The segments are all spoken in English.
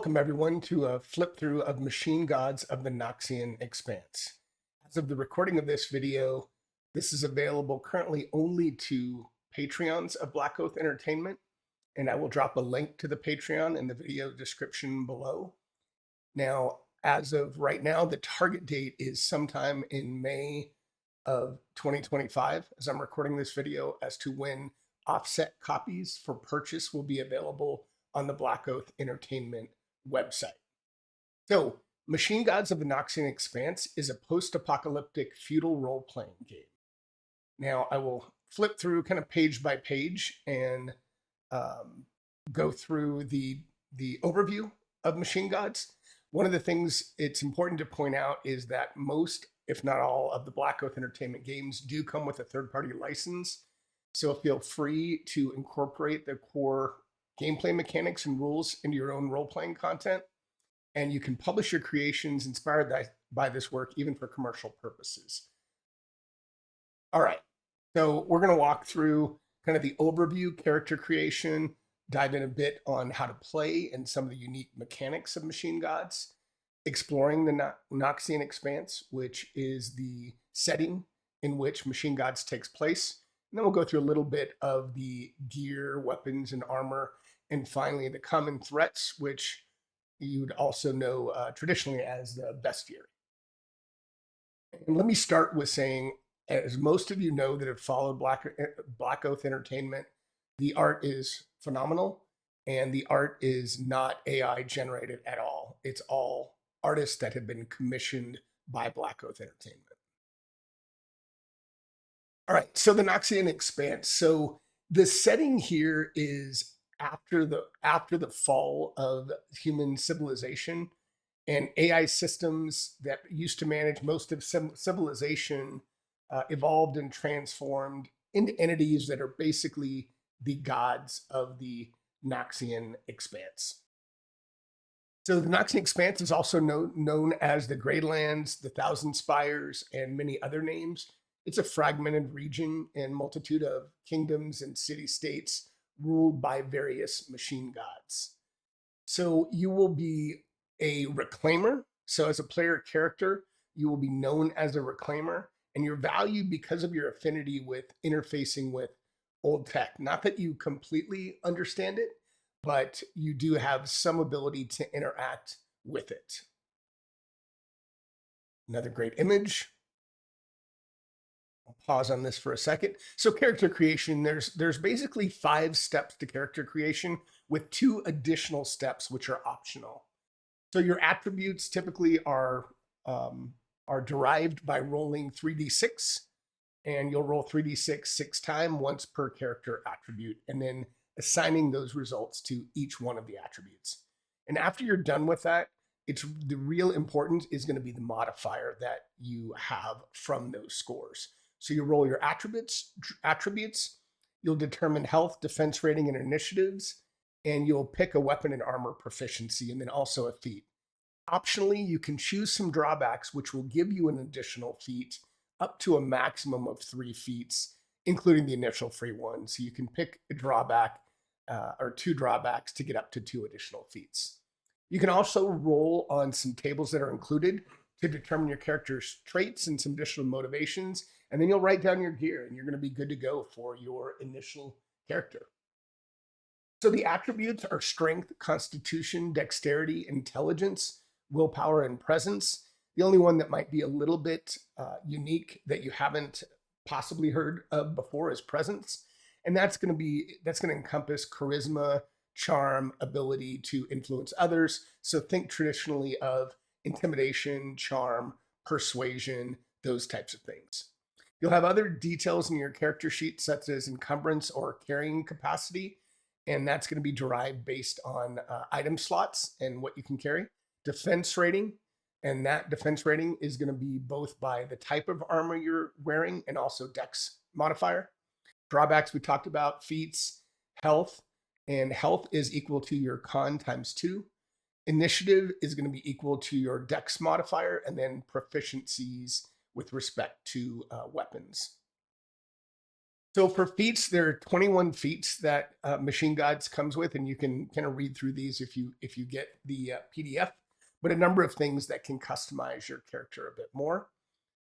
Welcome everyone to a flip through of Machine Gods of the Noxian Expanse. As of the recording of this video, this is available currently only to Patreons of Blackoath Entertainment, and I will drop a link to the Patreon in the video description below. Now, as of right now, the target date is sometime in May of 2025, as I'm recording this video, as to when offset copies for purchase will be available on the Blackoath Entertainment website. So, Machine Gods of the Noxian Expanse is a post-apocalyptic feudal role-playing game. Now, I will flip through kind of page by page and go through the overview of Machine Gods. One of the things it's important to point out is that most, if not all, of the Blackoath Entertainment games do come with a third-party license. So feel free to incorporate the core gameplay mechanics and rules into your own role-playing content. And you can publish your creations inspired by this work, even for commercial purposes. All right, so we're going to walk through kind of the overview, character creation, dive in a bit on how to play and some of the unique mechanics of Machine Gods, exploring the Noxian Expanse, which is the setting in which Machine Gods takes place. And then we'll go through a little bit of the gear, weapons, and armor, and finally the common threats, which you'd also know traditionally as the bestiary. And let me start with saying, as most of you know that have followed Blackoath Entertainment, the art is phenomenal, and the art is not AI generated at all. It's all artists that have been commissioned by Blackoath Entertainment. All right, so the Noxian Expanse. So the setting here is after the fall of human civilization, and AI systems that used to manage most of civilization evolved and transformed into entities that are basically the gods of the Noxian Expanse. So the Noxian Expanse is also known as the Grey Lands, the Thousand Spires, and many other names. It's a fragmented region and multitude of kingdoms and city-states ruled by various machine gods. So you will be a reclaimer. So as a player character, you will be known as a reclaimer, and you're valued because of your affinity with interfacing with old tech. Not that you completely understand it, but you do have some ability to interact with it. Another great image. I'll pause on this for a second. So character creation, there's basically 5 steps to character creation with 2 additional steps which are optional. So your attributes typically are derived by rolling 3d6, and you'll roll 3d6 6 times, once per character attribute, and then assigning those results to each one of the attributes. And after you're done with that, the real importance is going to be the modifier that you have from those scores. So you roll your attributes, you'll determine health, defense rating, and initiatives, and you'll pick a weapon and armor proficiency, and then also a feat. Optionally, you can choose some drawbacks, which will give you an additional feat up to a maximum of 3 feats, including the initial free one. So you can pick a drawback or 2 drawbacks to get up to 2 additional feats. You can also roll on some tables that are included to determine your character's traits and some additional motivations, and then you'll write down your gear, and you're going to be good to go for your initial character. So the attributes are strength, constitution, dexterity, intelligence, willpower, and presence. The only one that might be a little bit unique that you haven't possibly heard of before is presence, and that's going to encompass charisma, charm, ability to influence others. So think traditionally of intimidation, charm, persuasion, those types of things. You'll have other details in your character sheet, such as encumbrance or carrying capacity, and that's going to be derived based on item slots and what you can carry. Defense rating, and that defense rating is going to be both by the type of armor you're wearing and also dex modifier. Drawbacks we talked about, feats, health, and health is equal to your con times 2. Initiative is going to be equal to your dex modifier, and then proficiencies with respect to weapons. So for feats, there are 21 feats that Machine Gods comes with, and you can kind of read through these if you get the PDF. But a number of things that can customize your character a bit more.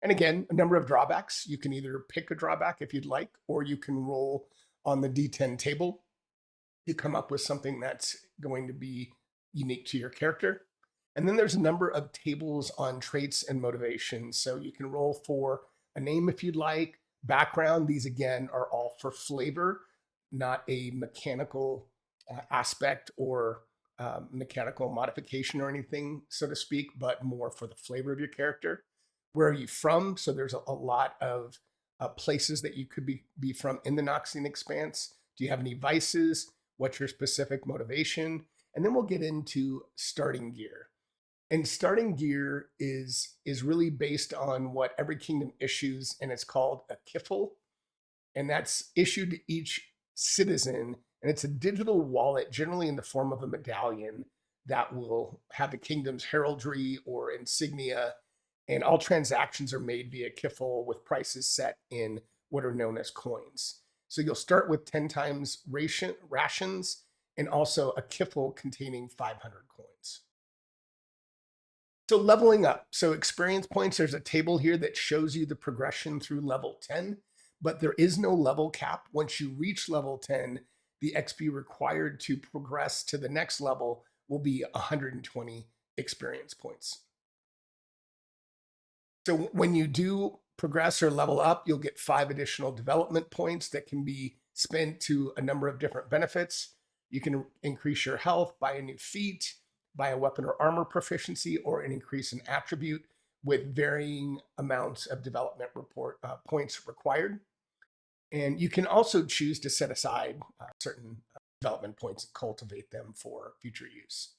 And again, a number of drawbacks. You can either pick a drawback if you'd like, or you can roll on the D10 table to come up with something that's going to be unique to your character. And then there's a number of tables on traits and motivations. So you can roll for a name if you'd like, background. These again are all for flavor, not a mechanical aspect or mechanical modification or anything, so to speak, but more for the flavor of your character. Where are you from? So there's a lot of places that you could be from in the Noxian Expanse. Do you have any vices? What's your specific motivation? And then we'll get into starting gear. And starting gear is really based on what every kingdom issues, and it's called a kiffle, and that's issued to each citizen, and it's a digital wallet, generally in the form of a medallion that will have the kingdom's heraldry or insignia, and all transactions are made via kiffle with prices set in what are known as coins. So you'll start with 10 times rations and also a kiffle containing 500 coins. So leveling up. So experience points, there's a table here that shows you the progression through level 10, but there is no level cap. Once you reach level 10, the XP required to progress to the next level will be 120 experience points. So when you do progress or level up, you'll get 5 additional development points that can be spent to a number of different benefits. You can increase your health, buy a new feat, buy a weapon or armor proficiency, or an increase in attribute with varying amounts of development points required. And you can also choose to set aside certain development points and cultivate them for future use.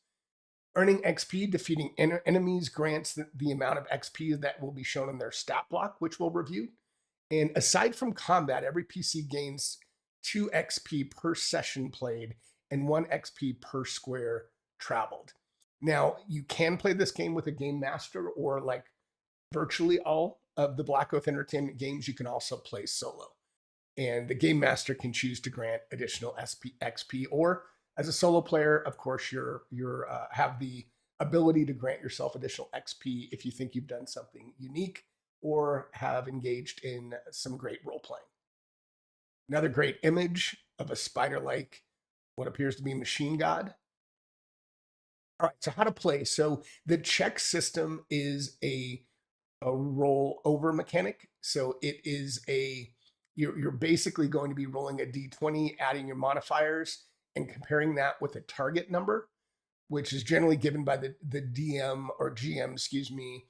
Earning XP defeating enemies grants the amount of XP that will be shown in their stat block, which we'll review. And aside from combat, every PC gains 2 XP per session played and 1 XP per square traveled. Now, you can play this game with a game master, or like virtually all of the Blackoath Entertainment games, you can also play solo. And the game master can choose to grant additional XP, or as a solo player, of course, you're have the ability to grant yourself additional XP if you think you've done something unique or have engaged in some great role playing. Another great image of a spider-like, what appears to be machine god. All right, so how to play. So the check system is a roll over mechanic. So it is you're basically going to be rolling a d20, adding your modifiers, and comparing that with a target number, which is generally given by the DM or GM, excuse me.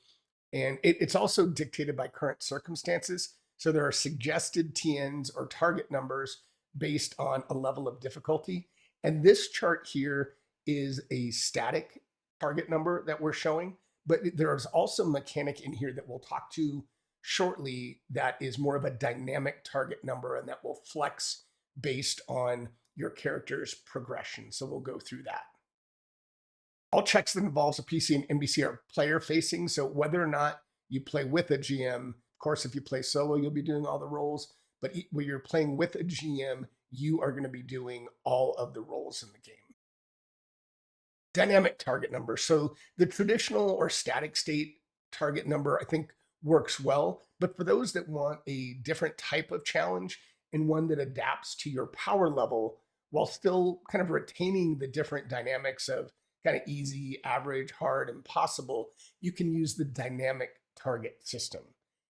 And it's also dictated by current circumstances. So there are suggested TNs or target numbers based on a level of difficulty. And this chart here is a static target number that we're showing, but there's also a mechanic in here that we'll talk to shortly that is more of a dynamic target number, and that will flex based on your character's progression. So we'll go through that. All checks that involves a PC and NPC are player facing. So whether or not you play with a GM, of course, if you play solo, you'll be doing all the roles, but when you're playing with a GM, you are going to be doing all of the roles in the game. Dynamic target number. So the traditional or static state target number, I think, works well, but for those that want a different type of challenge and one that adapts to your power level while still kind of retaining the different dynamics of kind of easy, average, hard, and possible, you can use the dynamic target system.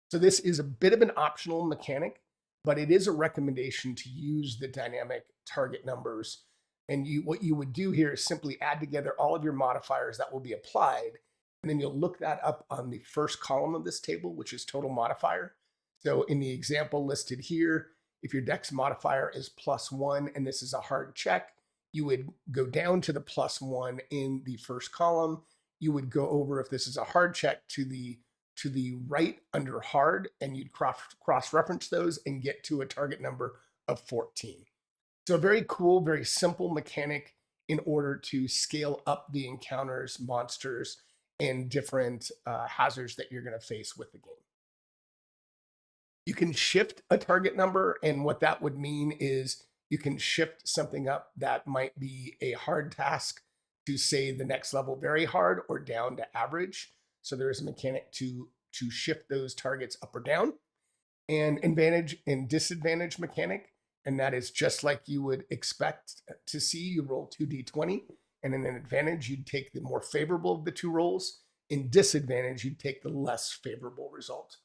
So this is a bit of an optional mechanic, but it is a recommendation to use the dynamic target numbers. And what you would do here is simply add together all of your modifiers that will be applied, and then you'll look that up on the first column of this table, which is total modifier. So in the example listed here, if your dex modifier is +1 and this is a hard check, you would go down to the +1 in the first column. You would go over, if this is a hard check, to the right under hard, and you'd cross-reference those and get to a target number of 14. So a very cool, very simple mechanic in order to scale up the encounters, monsters, and different hazards that you're going to face with the game. You can shift a target number, and what that would mean is you can shift something up that might be a hard task to, say, the next level very hard or down to average. So there is a mechanic to shift those targets up or down. And advantage and disadvantage mechanic, and that is just like you would expect to see. You roll 2d20, and in an advantage, you'd take the more favorable of the two rolls. In disadvantage, you'd take the less favorable result.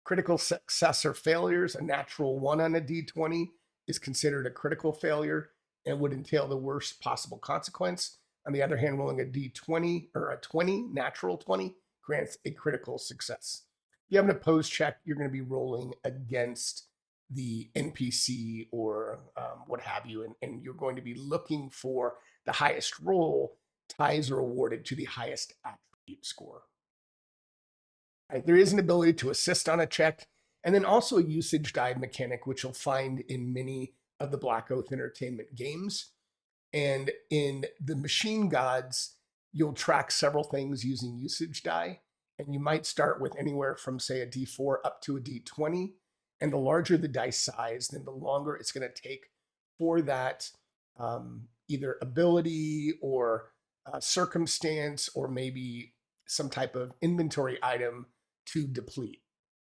Critical success or failures, a natural 1 on a d20 is considered a critical failure and would entail the worst possible consequence. On the other hand, rolling a d20 or a 20, natural 20, grants a critical success. If you have an opposed check, you're going to be rolling against the NPC or what have you, and you're going to be looking for the highest roll. Ties are awarded to the highest attribute score. Right, there is an ability to assist on a check, and then also a usage die mechanic, which you'll find in many of the Blackoath Entertainment games. And in the Machine Gods, you'll track several things using usage die. And you might start with anywhere from, say, a d4 up to a d20. And the larger the dice size, then the longer it's going to take for that either ability or circumstance or maybe some type of inventory item to deplete.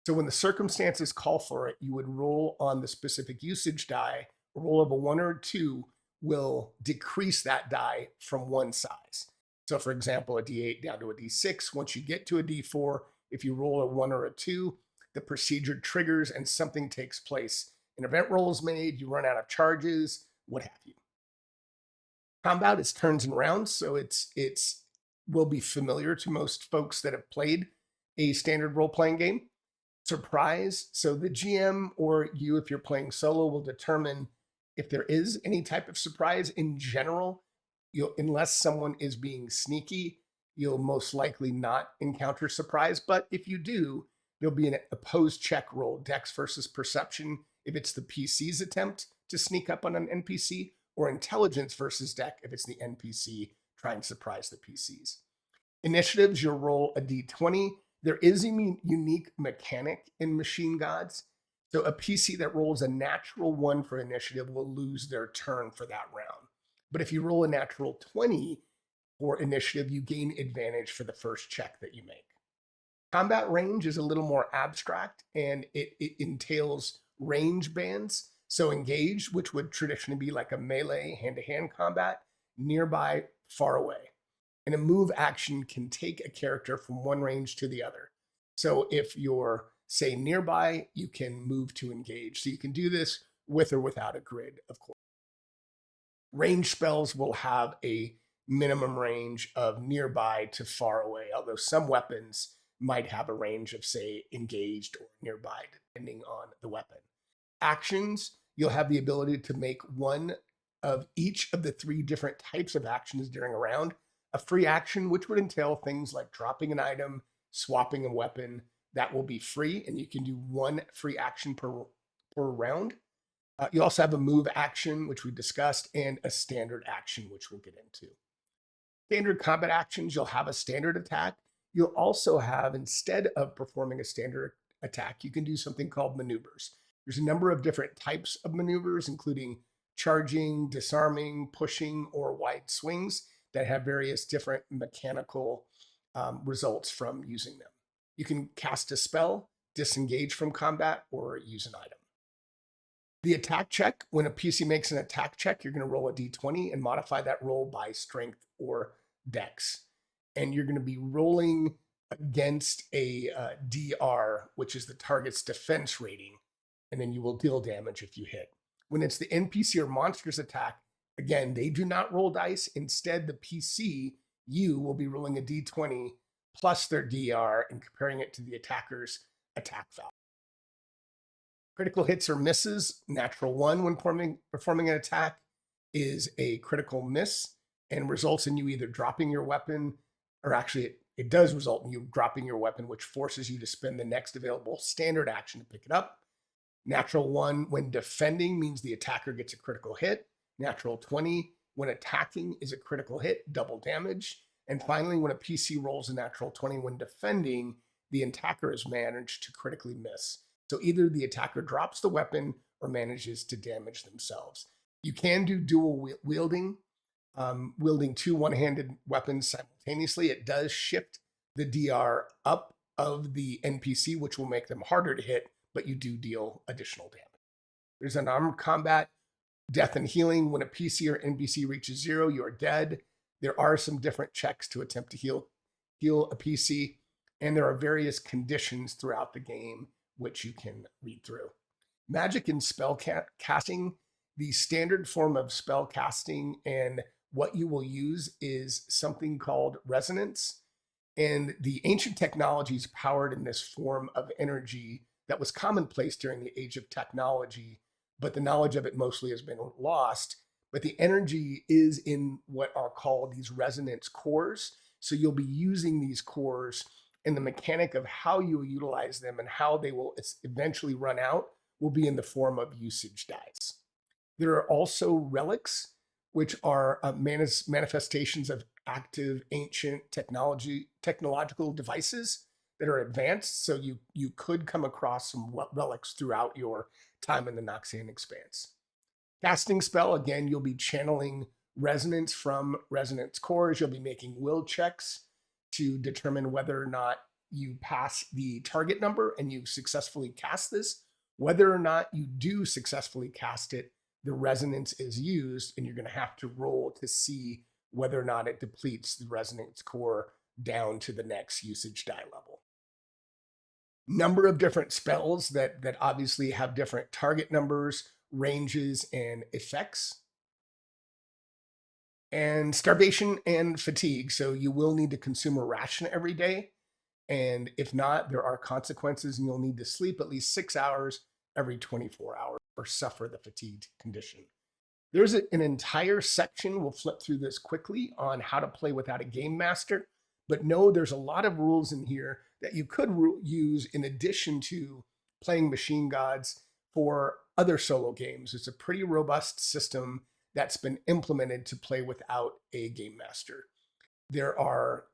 So when the circumstances call for it, you would roll on the specific usage die. A roll of a 1 or a 2 will decrease that die from one size. So for example, a d8 down to a d6. Once you get to a d4, if you roll a 1 or a 2, the procedure triggers and something takes place. An event roll is made, you run out of charges, what have you. Combat is turns and rounds, so it's will be familiar to most folks that have played a standard role-playing game. Surprise, so the GM or you, if you're playing solo, will determine if there is any type of surprise. In general, unless someone is being sneaky, you'll most likely not encounter surprise. But if you do, there'll be an opposed check roll, Dex versus Perception, if it's the PC's attempt to sneak up on an NPC, or Intelligence versus Dex if it's the NPC trying to surprise the PCs. Initiatives, you'll roll a d20. There is a unique mechanic in Machine Gods. So a PC that rolls a natural 1 for initiative will lose their turn for that round. But if you roll a natural 20 for initiative, you gain advantage for the first check that you make. Combat range is a little more abstract, and it entails range bands. So engaged, which would traditionally be like a melee hand-to-hand combat, nearby, far away. And a move action can take a character from one range to the other. So if you're, say, nearby, you can move to engage. So you can do this with or without a grid, of course. Range spells will have a minimum range of nearby to far away, although some weapons might have a range of, say, engaged or nearby, depending on the weapon. Actions, you'll have the ability to make one of each of the 3 different types of actions during a round. A free action, which would entail things like dropping an item, swapping a weapon, that will be free, and you can do 1 free action per round. You also have a move action, which we discussed, and a standard action, which we'll get into. Standard combat actions, you'll have a standard attack. You'll also have, instead of performing a standard attack, you can do something called maneuvers. There's a number of different types of maneuvers, including charging, disarming, pushing, or wide swings that have various different mechanical results from using them. You can cast a spell, disengage from combat, or use an item. The attack check, when a PC makes an attack check, you're going to roll a d20 and modify that roll by strength or dex. And you're going to be rolling against a DR, which is the target's defense rating, and then you will deal damage if you hit. When it's the NPC or monster's attack, again, they do not roll dice. Instead, the PC, you will be rolling a d20 plus their DR and comparing it to the attacker's attack value. Critical hits or misses, natural 1 when performing an attack is a critical miss and results in you either dropping your weapon, or actually it does result in you dropping your weapon, which forces you to spend the next available standard action to pick it up. Natural 1 when defending means the attacker gets a critical hit. Natural 20 when attacking is a critical hit, double damage. And finally, when a PC rolls a natural 20 when defending, the attacker has managed to critically miss. So either the attacker drops the weapon or manages to damage themselves. You can do dual wielding, wielding two one-handed weapons simultaneously. It does shift the DR up of the NPC, which will make them harder to hit, but you do deal additional damage. There's an armed combat, death and healing. When a PC or NPC reaches 0, you are dead. There are some different checks to attempt to heal a PC, and there are various conditions throughout the game which you can read through. Magic and spell casting. The standard form of spell casting and what you will use is something called resonance. And the ancient technologies powered in this form of energy that was commonplace during the age of technology, but the knowledge of it mostly has been lost. But the energy is in what are called these resonance cores. So you'll be using these cores, and the mechanic of how you utilize them and how they will eventually run out will be in the form of usage dice. There are also relics, which are manifestations of active ancient technological devices that are advanced. So you could come across some relics throughout your time in the Noxian Expanse. Casting spell, again, you'll be channeling resonance from resonance cores. You'll be making will checks to determine whether or not you pass the target number and you successfully cast this. Whether or not you do successfully cast it, the resonance is used, and you're going to have to roll to see whether or not it depletes the resonance core down to the next usage die level. Number of different spells that obviously have different target numbers, ranges, and effects. And starvation and fatigue. So you will need to consume a ration every day. And if not, there are consequences, and you'll need to sleep at least 6 hours every 24 hours or suffer the fatigue condition. There's an entire section, we'll flip through this quickly, on how to play without a game master. But no, there's a lot of rules in here that you could use in addition to playing Machine Gods for other solo games. It's a pretty robust system that's been implemented to play without a game master. There are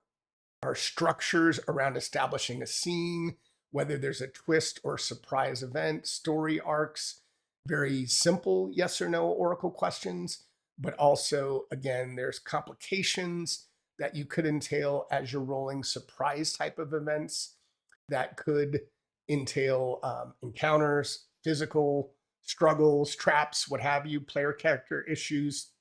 structures around establishing a scene, whether there's a twist or surprise event, story arcs, very simple yes or no oracle questions, but also, again, there's complications that you could entail as you're rolling surprise type of events that could entail encounters, physical struggles, traps, what have you, player character issues,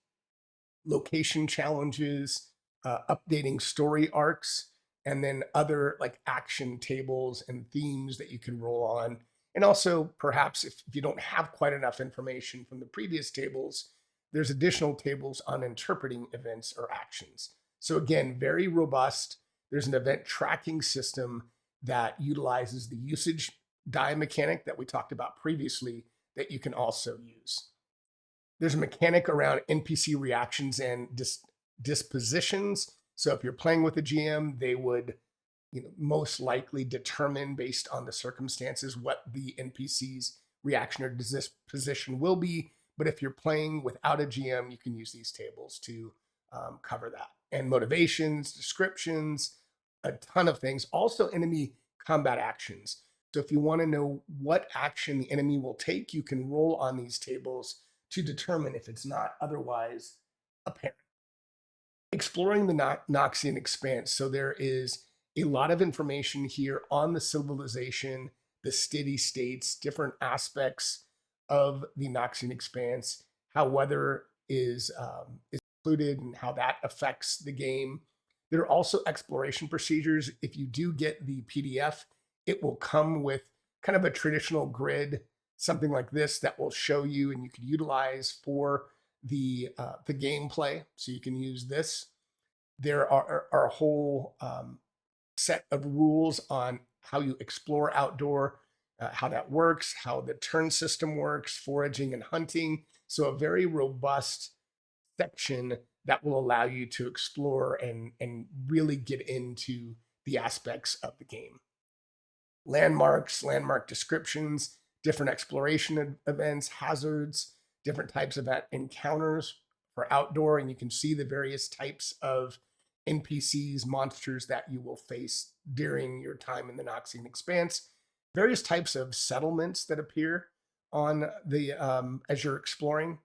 location challenges, updating story arcs, and then other like action tables and themes that you can roll on. And also, perhaps if you don't have quite enough information from the previous tables, there's additional tables on interpreting events or actions. So again, very robust. There's an event tracking system that utilizes the usage die mechanic that we talked about previously that you can also use. There's a mechanic around NPC reactions and dispositions. So if you're playing with a GM, they would most likely determine based on the circumstances what the NPC's reaction or disposition will be. But if you're playing without a GM, you can use these tables to cover that. And motivations, descriptions, a ton of things. Also enemy combat actions. So if you want to know what action the enemy will take, you can roll on these tables to determine if it's not otherwise apparent. Exploring the Noxian Expanse. So there is a lot of information here on the civilization, the city states, different aspects of the Noxian Expanse, how weather is included and how that affects the game. There are also exploration procedures. If you do get the PDF, it will come with kind of a traditional grid, something like this that will show you and you can utilize for the gameplay. So you can use this. There are a whole set of rules on how you explore outdoor, how that works, how the turn system works, foraging and hunting. So a very robust section that will allow you to explore and really get into the aspects of the game. Landmarks, landmark descriptions, different exploration events, hazards, different types of encounters for outdoor, and you can see the various types of NPCs, monsters that you will face during your time in the Noxian Expanse. various types of settlements that appear on the as you're exploring,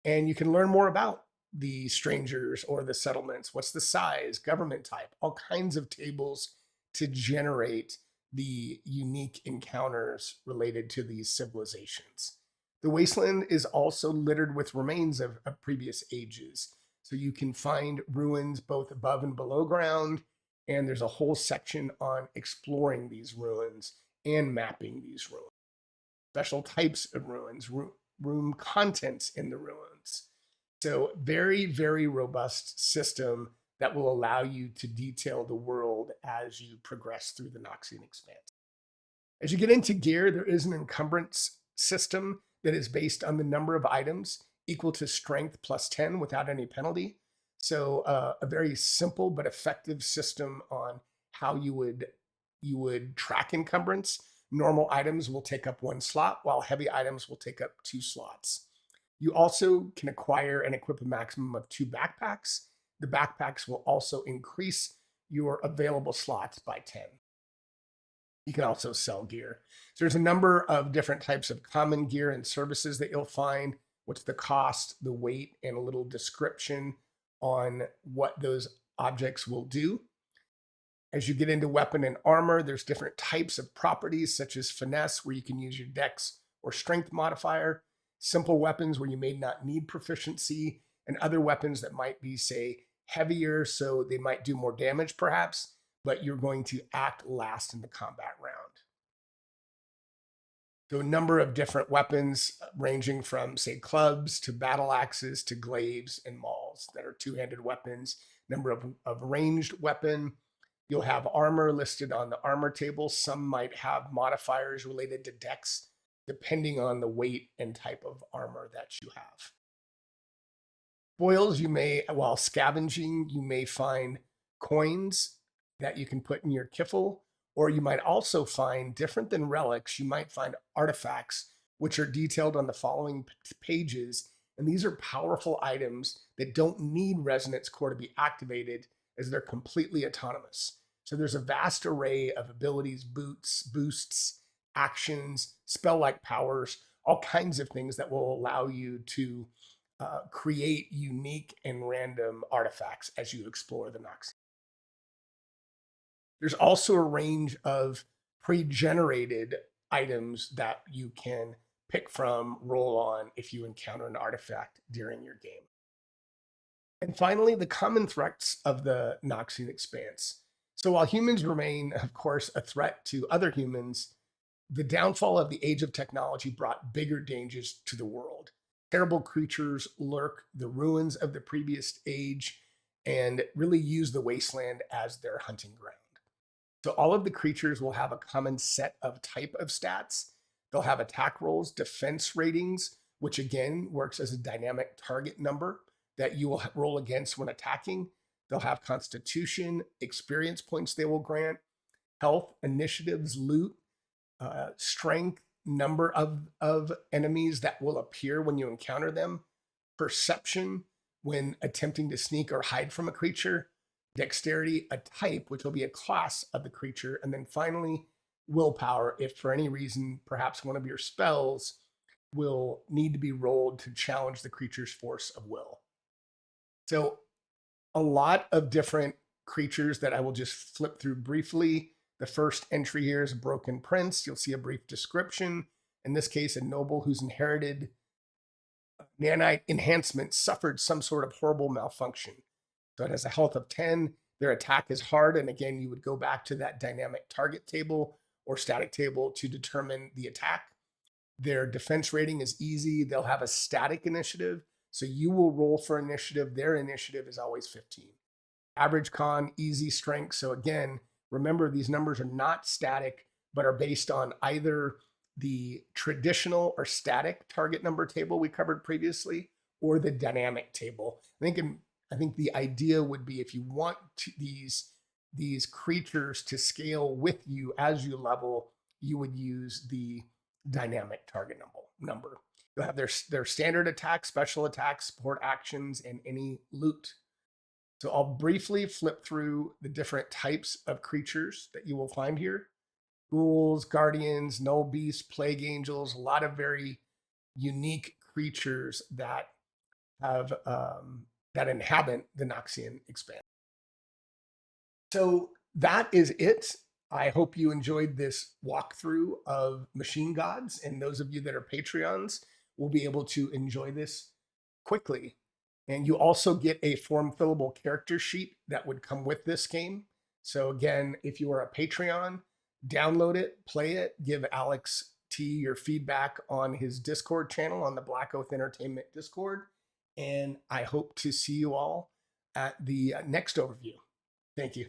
and you can learn more about the strangers or the settlements. What's the size, government type, all kinds of tables to generate the unique encounters related to these civilizations. The wasteland is also littered with remains of previous ages. So you can find ruins both above and below ground, and there's a whole section on exploring these ruins and mapping these ruins. Special types of ruins, room contents in the ruins. So very, very robust system that will allow you to detail the world as you progress through the Noxian Expanse. As you get into gear, there is an encumbrance system that is based on the number of items equal to strength plus 10 without any penalty. So a very simple but effective system on how you would track encumbrance. Normal items will take up 1 slot, while heavy items will take up 2 slots. You also can acquire and equip a maximum of 2 backpacks. The backpacks will also increase your available slots by 10. You can also sell gear. So there's a number of different types of common gear and services that you'll find. What's the cost, the weight, and a little description on what those objects will do. As you get into weapon and armor, there's different types of properties such as finesse, where you can use your dex or strength modifier, simple weapons where you may not need proficiency, and other weapons that might be, say, heavier, so they might do more damage perhaps, but you're going to act last in the combat round. So a number of different weapons ranging from, say, clubs to battle axes to glaives and mauls that are two-handed weapons. Number of ranged weapon. You'll have armor listed on the armor table. Some might have modifiers related to dex, depending on the weight and type of armor that you have. Spoils, while scavenging, you may find coins that you can put in your kiffle, or you might also find, different than relics, you might find artifacts, which are detailed on the following pages. And these are powerful items that don't need resonance core to be activated, as they're completely autonomous. So there's a vast array of abilities, boosts, actions, spell-like powers, all kinds of things that will allow you to create unique and random artifacts as you explore the Noxian. There's also a range of pre-generated items that you can pick from, roll on if you encounter an artifact during your game. And finally, the common threats of the Noxian Expanse. So while humans remain, of course, a threat to other humans, the downfall of the age of technology brought bigger dangers to the world. Terrible creatures lurk the ruins of the previous age and really use the wasteland as their hunting ground. So all of the creatures will have a common set of type of stats. They'll have attack rolls, defense ratings, which again works as a dynamic target number that you will roll against when attacking. They'll have constitution, experience points they will grant, health, initiatives, loot, strength, number of enemies that will appear when you encounter them, perception when attempting to sneak or hide from a creature, dexterity, a type, which will be a class of the creature, and then finally, willpower, if for any reason, perhaps one of your spells will need to be rolled to challenge the creature's force of will. So a lot of different creatures that I will just flip through briefly. The first entry here is a broken prince. You'll see a brief description. In this case, a noble who's inherited nanite enhancement suffered some sort of horrible malfunction. So it has a health of 10. Their attack is hard. And again, you would go back to that dynamic target table or static table to determine the attack. Their defense rating is easy. They'll have a static initiative. So you will roll for initiative. Their initiative is always 15. Average con, easy strength. So again, remember these numbers are not static, but are based on either the traditional or static target number table we covered previously, or the dynamic table. I think the idea would be, if you want these creatures to scale with you as you level, you would use the dynamic target number. You'll have their standard attack, special attacks, support actions, and any loot. So I'll briefly flip through the different types of creatures that you will find here. ghouls, guardians, null beasts, plague angels, a lot of very unique creatures that have that inhabit the Noxian Expanse. So that is it. I hope you enjoyed this walkthrough of Machine Gods, and those of you that are Patreons will be able to enjoy this quickly. And you also get a form fillable character sheet that would come with this game. So again, if you are a Patreon, download it, play it, give Alex T your feedback on his Discord channel on the Blackoath Entertainment Discord. And I hope to see you all at the next overview. Thank you.